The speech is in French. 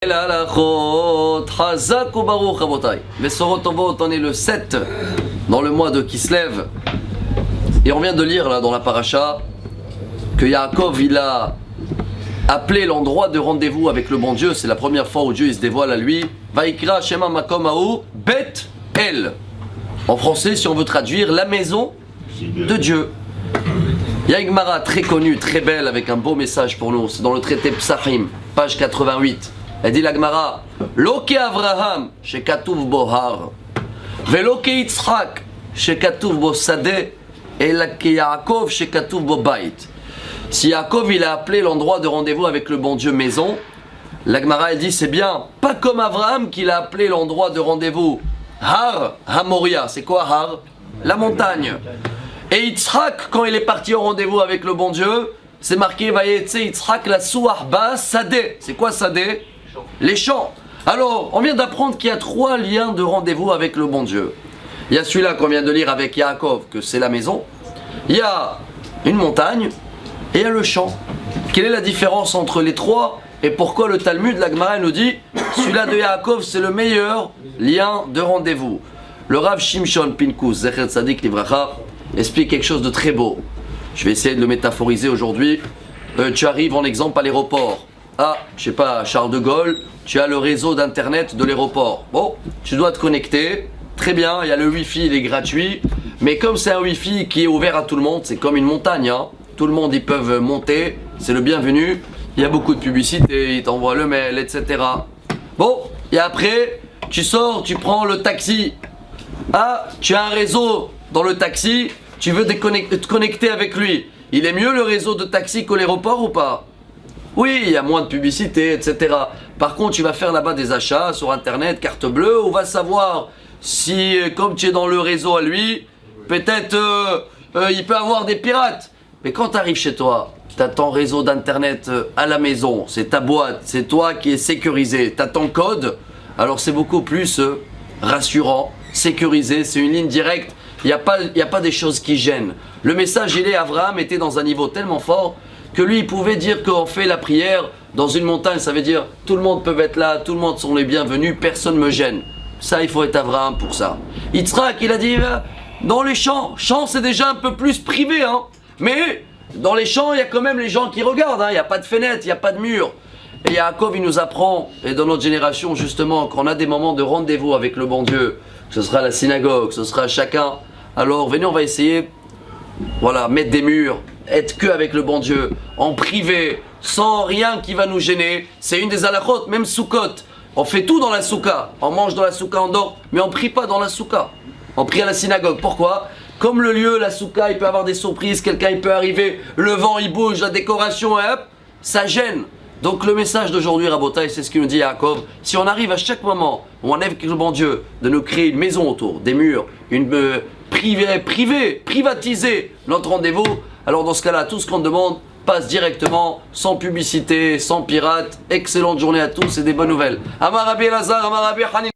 L'alachot, Hazak ou Baruch Rabotai. Besorot Tovot, on est le 7 dans le mois de Kislev. Et on vient de lire là dans la paracha que Yaakov il a appelé l'endroit de rendez-vous avec le bon Dieu. C'est la première fois où Dieu il se dévoile à lui. Vaikra Shema Makom Aou Bet El. En français, si on veut traduire, la maison de Dieu. Il y a une Gemara très connue, très belle, avec un beau message pour nous. C'est dans le traité Psachim, page 88. Elle dit la Gemara, Loke Avraham, shekatuv bo har, veloke Yitzhak, shekatuv bo sadeh, et loke Yaakov, shekatuv bo bait. Si Yaakov il a appelé l'endroit de rendez-vous avec le bon Dieu maison, la Gemara elle dit c'est bien, pas comme Avraham qu'il a appelé l'endroit de rendez-vous Har Hamoria. C'est quoi Har? La montagne. Et Yitzhak, quand il est parti au rendez-vous avec le bon Dieu, c'est marqué Vayetse Yitzhak la Suahba Sadeh. C'est quoi Sadeh? Les champs. Alors, on vient d'apprendre qu'il y a 3 liens de rendez-vous avec le bon Dieu. Il y a celui-là qu'on vient de lire avec Yaakov, que c'est la maison. Il y a une montagne et il y a le champ. Quelle est la différence entre les 3 et pourquoi le Talmud, la Gemara nous dit celui-là de Yaakov, c'est le meilleur lien de rendez-vous. Le Rav Shimshon Pinkus, Zecher Tzadik Livracha, explique quelque chose de très beau. Je vais essayer de le métaphoriser aujourd'hui. Tu arrives en exemple à l'aéroport. Ah, je sais pas, Charles de Gaulle, tu as le réseau d'internet de l'aéroport. Bon, tu dois te connecter. Très bien, il y a le Wi-Fi, il est gratuit. Mais comme c'est un Wi-Fi qui est ouvert à tout le monde, c'est comme une montagne. Hein. Tout le monde, ils peuvent monter. C'est le bienvenu. Il y a beaucoup de publicité, ils t'envoient le mail, etc. Bon, et après, tu sors, tu prends le taxi. Ah, tu as un réseau dans le taxi, tu veux te connecter avec lui. Il est mieux le réseau de taxi qu'au l'aéroport ou pas? Oui, il y a moins de publicité, etc. Par contre, tu vas faire là-bas des achats sur internet, carte bleue, on va savoir si, comme tu es dans le réseau à lui, peut-être il peut avoir des pirates. Mais quand tu arrives chez toi, tu as ton réseau d'internet à la maison, c'est ta boîte, c'est toi qui es sécurisé, tu as ton code, alors c'est beaucoup plus rassurant, sécurisé, c'est une ligne directe, il n'y a pas des choses qui gênent. Le message, Abraham était dans un niveau tellement fort que lui, il pouvait dire qu'on fait la prière dans une montagne, ça veut dire tout le monde peut être là, tout le monde sont les bienvenus, personne ne me gêne. Ça, il faut être Abraham pour ça. Yitzhak, il a dit, dans les champs c'est déjà un peu plus privé, hein. Mais dans les champs, il y a quand même les gens qui regardent, hein. Il n'y a pas de fenêtre, il n'y a pas de mur. Et Yaakov, il nous apprend, et dans notre génération justement, qu'on a des moments de rendez-vous avec le bon Dieu, que ce sera la synagogue, ce sera chacun. Alors venez, on va essayer, voilà, mettre des murs, être que avec le bon Dieu, en privé, sans rien qui va nous gêner. C'est une des halachot, même Sukkot. On fait tout dans la souka. On mange dans la souka, on dort, mais on prie pas dans la souka. On prie à la synagogue. Pourquoi? Comme le lieu, la souka, il peut avoir des surprises, quelqu'un il peut arriver, le vent il bouge, la décoration, et hop, ça gêne. Donc le message d'aujourd'hui, Rabotai, c'est ce qu'il nous dit Yaakov. Si on arrive à chaque moment où on est avec le bon Dieu, de nous créer une maison autour, des murs, une privatiser notre rendez-vous, alors dans ce cas-là, tout ce qu'on demande passe directement, sans publicité, sans pirate. Excellente journée à tous et des bonnes nouvelles. Amar Rabbi Elazar, Amar Rabbi Hanin.